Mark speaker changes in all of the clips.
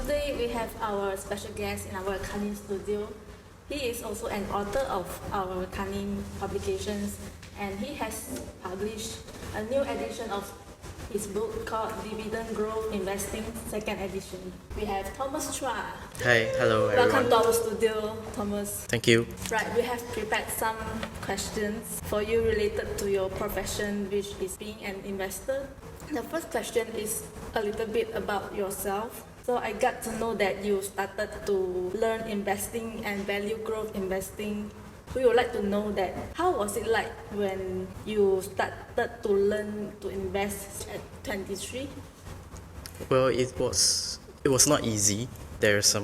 Speaker 1: Today we have our special guest in our Kanyin studio. He is also an author of our Kanyin Publications, and he has published a new edition of his book called Dividend-Growth Investing, second edition. We have Thomas Chua.
Speaker 2: Hi, hello everyone.
Speaker 1: Welcome to our studio, Thomas.
Speaker 2: Thank you.
Speaker 1: Right, we have prepared some questions for you related to your profession, which is being an investor. The first question is a little bit about yourself. So I got to know that you started to learn investing and value growth investing. We would like to know that how was it like when you started to learn to invest at 23?
Speaker 2: Well, it was not easy. There's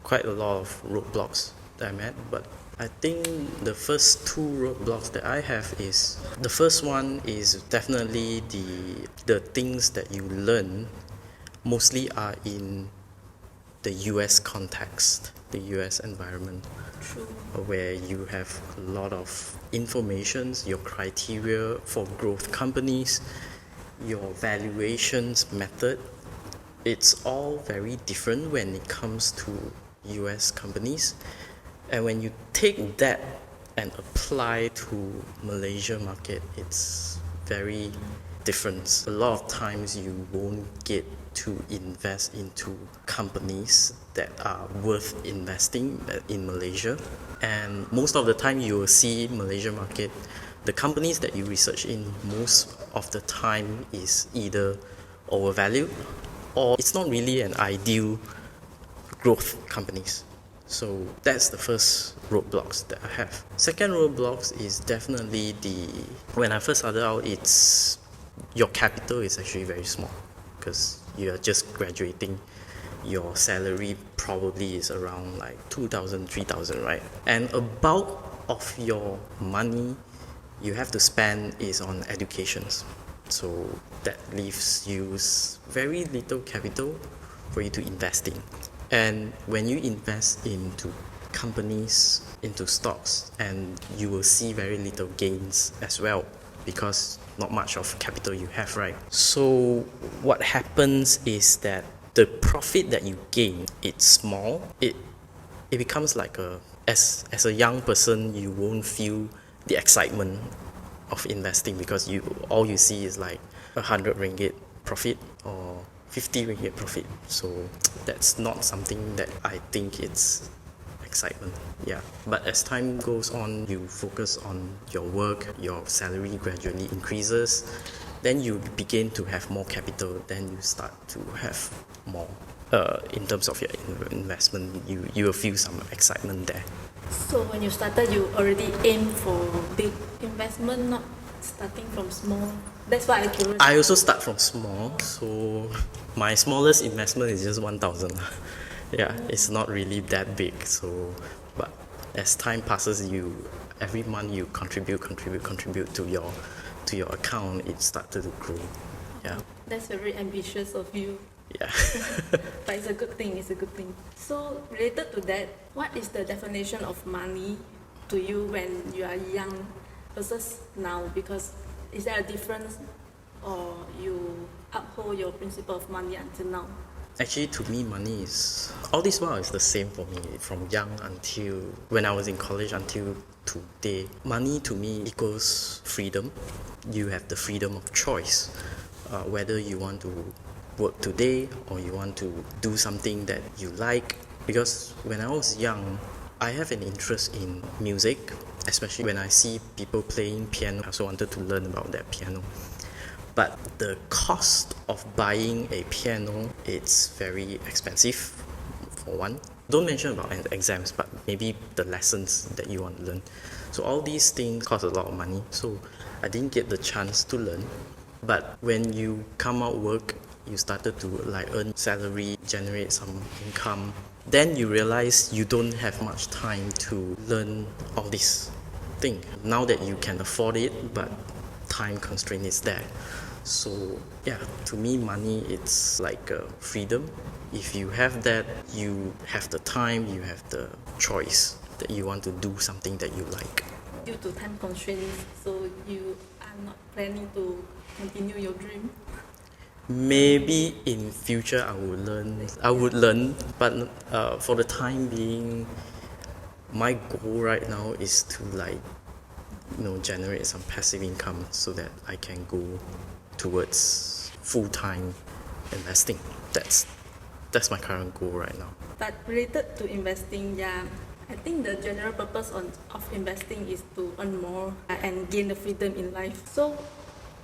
Speaker 2: quite a lot of roadblocks that I met, but I think the first two roadblocks that I have is, the first one is definitely the things that you learn mostly are in the US context, the US environment.
Speaker 1: True.
Speaker 2: Where you have a lot of information, your criteria for growth companies, your valuations method. It's all very different when it comes to US companies. And when you take that and apply to Malaysia market, it's very different. A lot of times you won't get to invest into companies that are worth investing in Malaysia, and most of the time you will see Malaysia market, the companies that you research in most of the time is either overvalued or it's not really an ideal growth companies. So that's the first roadblocks that I have. Second roadblocks is definitely when I first started out, it's your capital is actually very small because you are just graduating. Your salary probably is around like 2,000, 3,000, right? And a bulk of your money you have to spend is on educations. So that leaves you very little capital for you to invest in. And when you invest into companies, into stocks, and you will see very little gains as well, because not much of capital you have, right? So what happens is that the profit that you gain, it's small. It becomes like as a young person, you won't feel the excitement of investing because all you see is like 100 ringgit profit or 50 ringgit profit. So that's not something that I think it's excitement. Yeah, but as time goes on, you focus on your work, your salary gradually increases, then you begin to have more capital, then you start to have more in terms of your investment. You will feel some excitement there.
Speaker 1: So when you started, you already aimed for big investment, not starting from small. That's why I'm curious.
Speaker 2: I also start from small, so my smallest investment is just 1,000. Yeah, it's not really that big. So, but as time passes, every month you contribute to your account. It started to grow. Yeah.
Speaker 1: That's very ambitious of you.
Speaker 2: Yeah.
Speaker 1: But it's a good thing. So related to that, what is the definition of money to you when you are young versus now? Because is there a difference, or you uphold your principle of money until now?
Speaker 2: Actually, to me, money is all this while is the same for me. From young until when I was in college until today, money to me equals freedom. You have the freedom of choice, whether you want to work today or you want to do something that you like. Because when I was young, I have an interest in music, especially when I see people playing piano. I also wanted to learn about that piano. But the cost of buying a piano, it's very expensive, for one. Don't mention about exams, but maybe the lessons that you want to learn. So all these things cost a lot of money. So I didn't get the chance to learn. But when you come out work, you started to earn salary, generate some income. Then you realize you don't have much time to learn all these things. Now that you can afford it, but time constraint is there. So yeah, to me money, it's like freedom. If you have that, you have the time, you have the choice that you want to do something that you like.
Speaker 1: Due to time constraints, so you are not planning to continue your dream?
Speaker 2: Maybe in future I would learn, but for the time being, my goal right now is to generate some passive income so that I can go towards full-time investing. That's my current goal right now.
Speaker 1: But related to investing, yeah, I think the general purpose of investing is to earn more and gain the freedom in life. So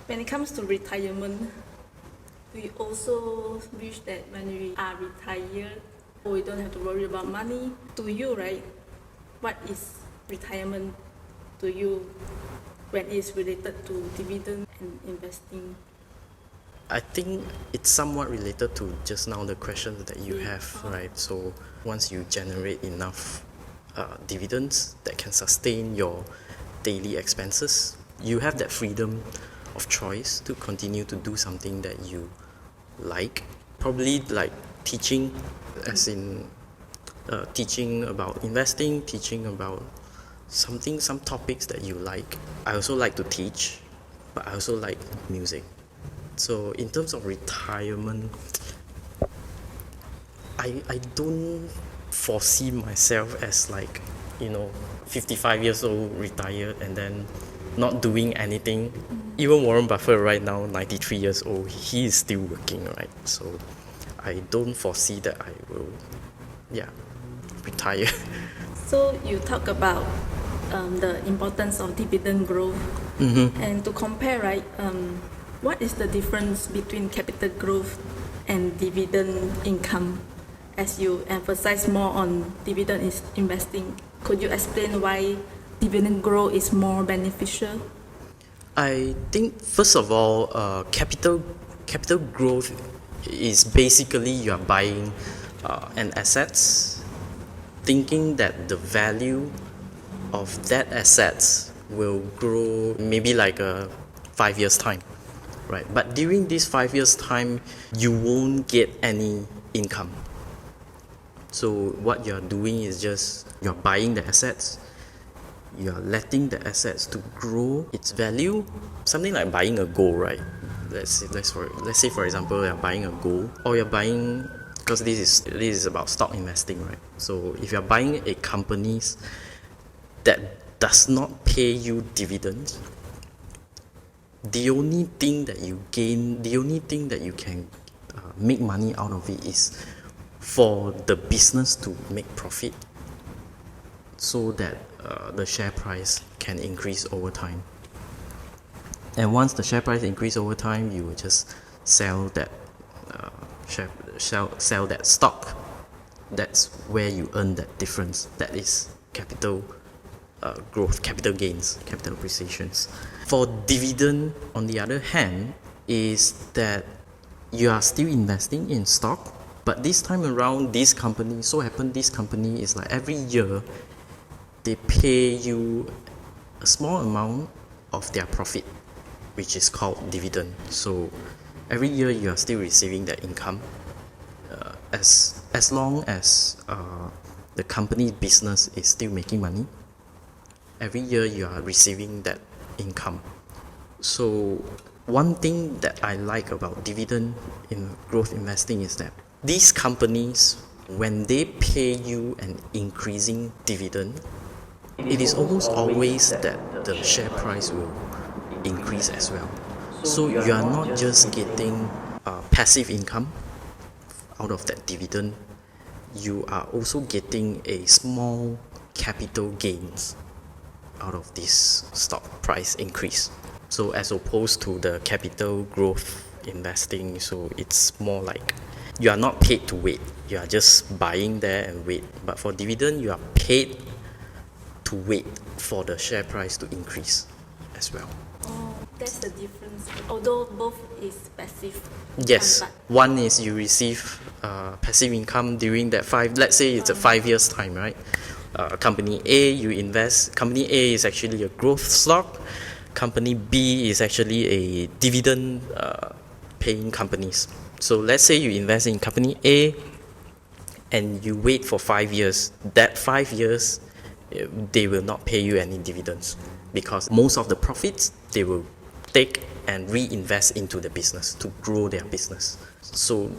Speaker 1: when it comes to retirement, we also wish that when we are retired, we don't have to worry about money. To you, right, what is retirement to you when it's related to dividend and investing?
Speaker 2: I think it's somewhat related to just now the questions that you have, right? So once you generate enough dividends that can sustain your daily expenses, you have that freedom of choice to continue to do something that you like. Probably like teaching, as in teaching about investing, teaching about some topics that you like. I also like to teach, but I also like music. So in terms of retirement, I don't foresee myself as 55 years old, retired, and then not doing anything. Even Warren Buffett right now, 93 years old, he is still working, right? So I don't foresee that I will, retire.
Speaker 1: So you talk about the importance of dividend growth, and to compare, right? What is the difference between capital growth and dividend income? As you emphasize more on dividend investing, could you explain why dividend growth is more beneficial?
Speaker 2: I think first of all, capital growth is basically you are buying an assets, thinking that the value of that assets will grow maybe 5 years time, right? But during this 5 years time, you won't get any income. So what you're doing is just you're buying the assets, you're letting the assets to grow its value, something like buying a gold, right? Let's say for example you're buying a gold, or you're buying, because this is about stock investing, right? So if you're buying a company that does not pay you dividends, the only thing that you gain, the only thing that you can make money out of it is for the business to make profit, so that the share price can increase over time. And once the share price increase over time, you will just sell that sell that stock. That's where you earn that difference. That is capital growth, capital gains, capital appreciations. For dividend, on the other hand, is that you are still investing in stock, but this time around, this company is every year they pay you a small amount of their profit, which is called dividend. So every year you are still receiving that income, as long as the company business is still making money. Every year you are receiving that income. So one thing that I like about dividend in growth investing is that these companies, when they pay you an increasing dividend, it is almost always that the share price will increase as well. So you are not just getting passive income out of that dividend, you are also getting a small capital gains out of this stock price increase. So as opposed to the capital growth investing, so it's more like you are not paid to wait, you are just buying there and wait. But for dividend, you are paid to wait for the share price to increase as well.
Speaker 1: Oh, that's the difference. Although both is passive.
Speaker 2: Yes, one is you receive passive income during that let's say it's a 5 years time, right? Company A, you invest. Company A is actually a growth stock. Company B is actually a dividend paying companies. So let's say you invest in company A and you wait for 5 years. That 5 years, they will not pay you any dividends, because most of the profits they will take and reinvest into the business to grow their business. So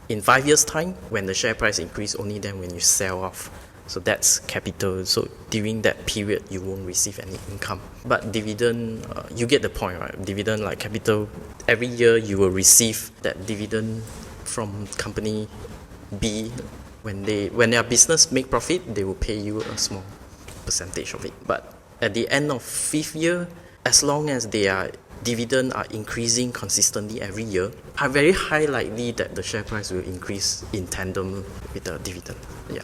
Speaker 2: in 5 years' time, when the share price increase, only then when you sell off. So that's capital. So during that period, you won't receive any income. But dividend, you get the point, right? Dividend, like capital, every year you will receive that dividend from company B. When their business make profit, they will pay you a small percentage of it. But at the end of 5th year, as long as their dividend are increasing consistently every year, are very high likely that the share price will increase in tandem with the dividend. Yeah.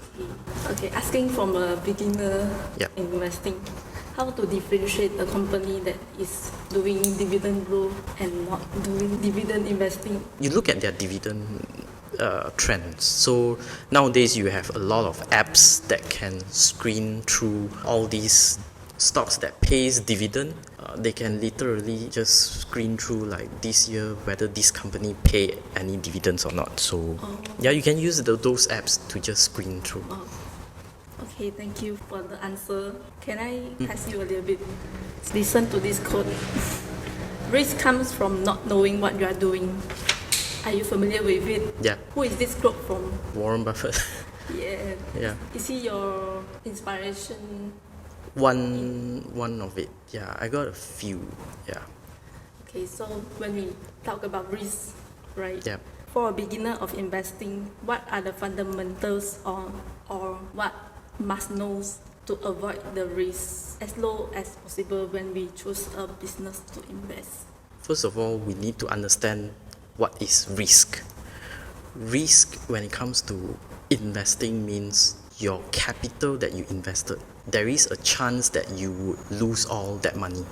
Speaker 1: Okay, asking from a beginner
Speaker 2: Yep.
Speaker 1: investing, how to differentiate a company that is doing dividend growth and not doing dividend investing?
Speaker 2: You look at their dividend trends. So nowadays you have a lot of apps that can screen through all these stocks that pays dividend. They can literally just screen through like this year whether this company pay any dividends or not. So yeah, you can use those apps to just screen through.
Speaker 1: Okay, thank you for the answer. Can I pass you a little bit? Listen to this quote. Risk comes from not knowing what you are doing. Are you familiar with it?
Speaker 2: Yeah,
Speaker 1: Who is this quote from?
Speaker 2: Warren Buffett.
Speaker 1: Yeah.
Speaker 2: Yeah,
Speaker 1: Is he your inspiration?
Speaker 2: one of it. Yeah, I got a few. Yeah,
Speaker 1: Okay, so when we talk about risk, right?
Speaker 2: yeah.
Speaker 1: For a beginner of investing, what are the fundamentals or what must knows to avoid the risk as low as possible when we choose a business to invest?
Speaker 2: First of all, we need to understand what is risk. Risk when it comes to investing means your capital that you invested. There is a chance that you would lose all that money.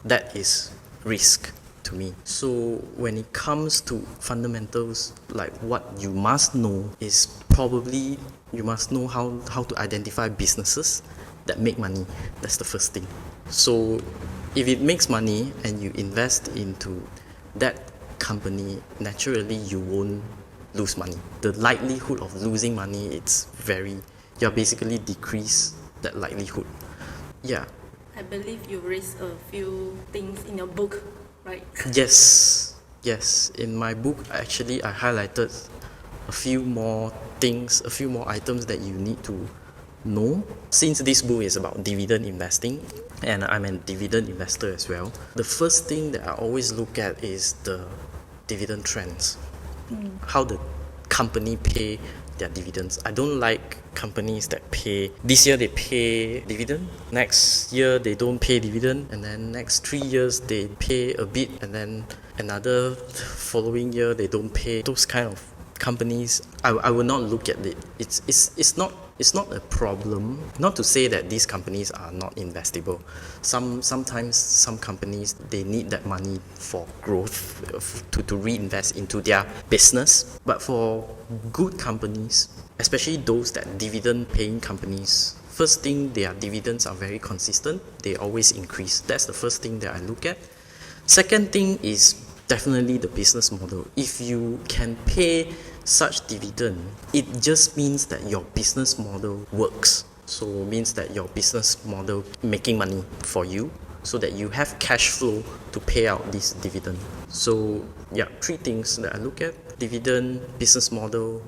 Speaker 2: That is risk to me. So when it comes to fundamentals, like what you must know is probably you must know how to identify businesses that make money. That's the first thing. So if it makes money and you invest into that company, naturally you won't lose money. The likelihood of losing money, you're basically decrease that likelihood. Yeah.
Speaker 1: I believe you raised a few things in your book, right?
Speaker 2: Yes. In my book, actually, I highlighted a few more things, a few more items that you need to know. Since this book is about dividend investing, and I'm a dividend investor as well, the first thing that I always look at is the dividend trends. How the company pay their dividends. I don't like companies that pay, this year they pay dividend, next year they don't pay dividend, and then next 3 years they pay a bit, and then another following year they don't pay. Those kind of companies, I will not look at it. It's not a problem. Not to say that these companies are not investable. Sometimes some companies, they need that money for growth, to reinvest into their business. But for good companies, especially those that dividend paying companies, first thing, their dividends are very consistent. They always increase. That's the first thing that I look at. Second thing is definitely the business model. If you can pay such dividend, it just means that your business model works. So it means that your business model making money for you, so that you have cash flow to pay out this dividend. So yeah, 3 things that I look at: dividend, business model,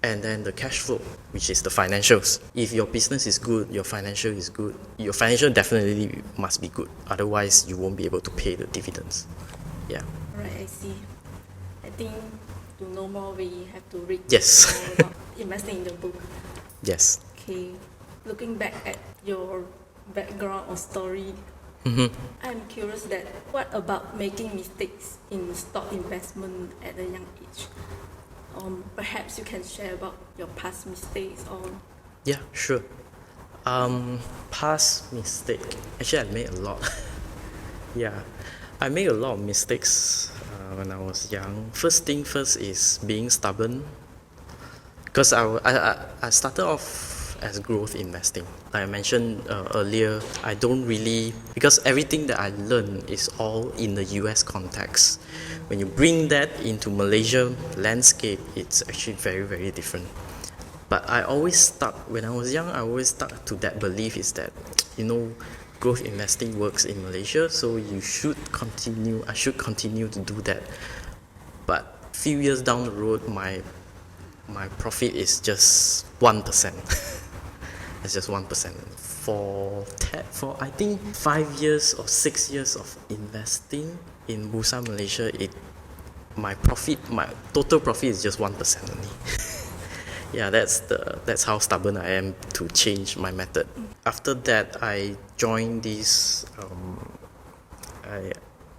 Speaker 2: and then the cash flow, which is the financials. If your business is good, your financial is good. Your financial definitely must be good, otherwise you won't be able to pay the dividends. Yeah.
Speaker 1: Right, I see. I think to know more, we have to read
Speaker 2: Yes.
Speaker 1: more about investing in the book.
Speaker 2: Yes.
Speaker 1: Okay, looking back at your background or story, I'm curious that what about making mistakes in stock investment at a young age? Perhaps you can share about your past mistakes or...
Speaker 2: Yeah, sure. Past mistake. Actually, I made a lot. Yeah, I made a lot of mistakes when I was young. First thing first is being stubborn. Because I started off as growth investing. Like I mentioned earlier, I don't really, because everything that I learn is all in the US context. When you bring that into Malaysia landscape, it's actually very, very different. But I always stuck, when I was young, I always stuck to that belief is that, growth investing works in Malaysia, so I should continue to do that. But few years down the road, my profit is just 1%. It's just 1%. For I think 5 years or 6 years of investing in Bursa Malaysia, my total profit is just 1% only. Yeah, that's how stubborn I am to change my method. After that, I joined this.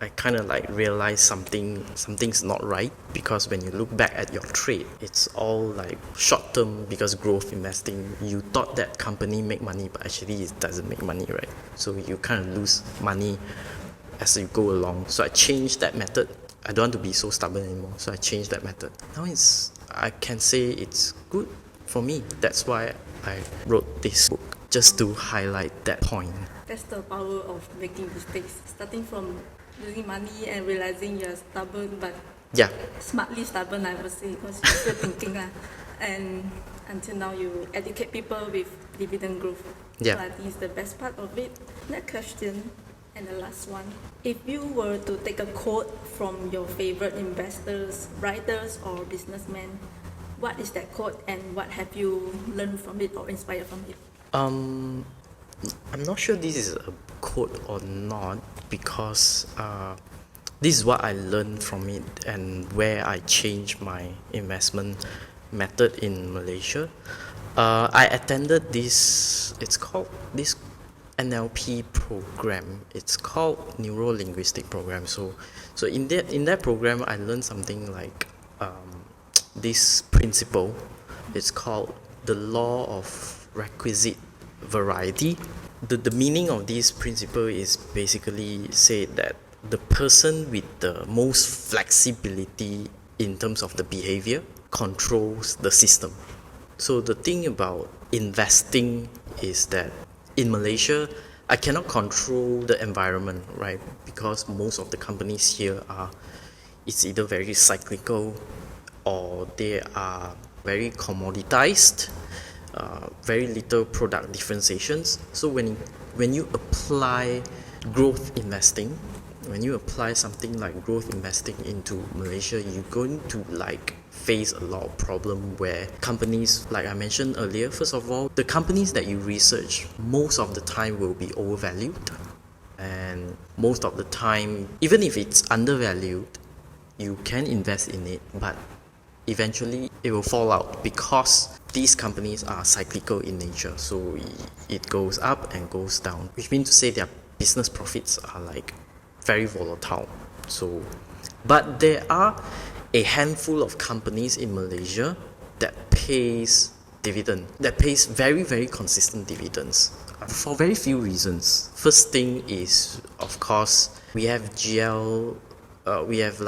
Speaker 2: I kind of like realized something's not right, because when you look back at your trade, it's all like short term, because growth investing, you thought that company make money, but actually it doesn't make money, right? So you kind of lose money as you go along. So I changed that method. I don't want to be so stubborn anymore, so I changed that method. Now I can say it's good for me. That's why I wrote this book, just to highlight that point.
Speaker 1: That's the power of making mistakes. Starting from losing money and realizing you're stubborn, but smartly stubborn, I would say, because you're still thinking. And until now, you educate people with dividend growth.
Speaker 2: Yeah.
Speaker 1: So I think it's the best part of it. Next question, and the last one. If you were to take a quote from your favorite investors, writers, or businessmen, what is that quote, and what have you learned from it or inspired from it?
Speaker 2: I'm not sure this is a quote or not, because this is what I learned from it and where I changed my investment method in Malaysia. I attended it's called this NLP program. It's called Neuro-Linguistic Program. So in that program, I learned something like this principle. It's called the law of requisite variety. The meaning of this principle is basically said that the person with the most flexibility in terms of the behavior controls the system. So the thing about investing is that in Malaysia, I cannot control the environment, right? Because most of the companies here it's either very cyclical, or they are very commoditized, very little product differentiations. So when you apply growth investing, when you apply something like growth investing into Malaysia, you're going to face a lot of problem where companies, like I mentioned earlier, first of all, the companies that you research most of the time will be overvalued, and most of the time, even if it's undervalued, you can invest in it, but eventually it will fall out, because these companies are cyclical in nature. So it goes up and goes down, which means to say their business profits are very volatile. So, but there are a handful of companies in Malaysia that pays very, very consistent dividends for very few reasons. First thing is, of course, we have GL, we have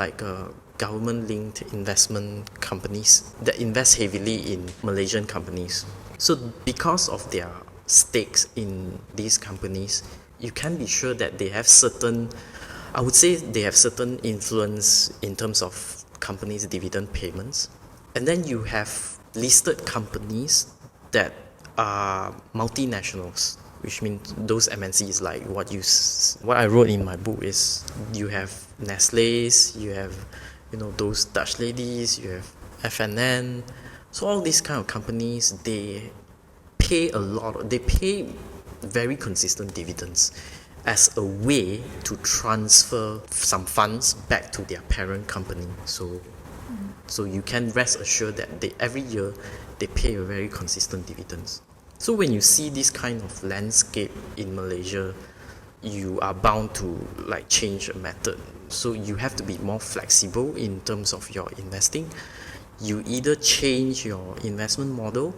Speaker 2: government-linked investment companies that invest heavily in Malaysian companies. So because of their stakes in these companies, you can be sure that they have certain influence in terms of companies' dividend payments. And then you have listed companies that are multinationals, which means those MNCs, like what I wrote in my book is, you have Nestle's, you have those Dutch ladies, you have FNN. So all these kind of companies, they pay very consistent dividends as a way to transfer some funds back to their parent company. So you can rest assured that every year they pay a very consistent dividends. So when you see this kind of landscape in Malaysia, you are bound to change a method. So you have to be more flexible in terms of your investing. You either change your investment model,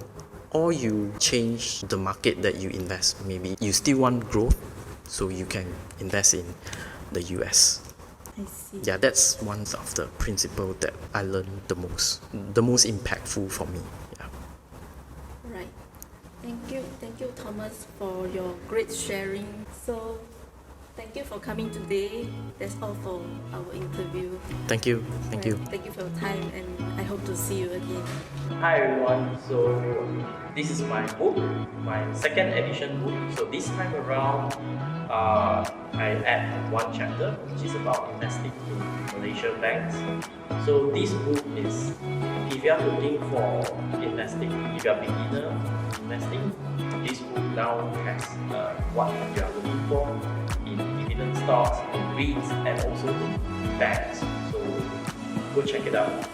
Speaker 2: or you change the market that you invest. Maybe you still want growth, so you can invest in the US.
Speaker 1: I see.
Speaker 2: Yeah, that's one of the principles that I learned the most impactful for me. Yeah.
Speaker 1: Right. Thank you, Thomas, for your great sharing. So, thank you for coming today. That's all for our interview.
Speaker 2: Thank you.
Speaker 1: Thank you for your time, and I hope to see you again.
Speaker 3: Hi everyone, so this is my book, my second edition book. So this time around, I add one chapter which is about investing in Malaysia banks. So this book is, if you are looking for investing, if you are beginner investing, this book now has what you are looking for in dividend stocks, in REITs, and also in banks. So go check it out.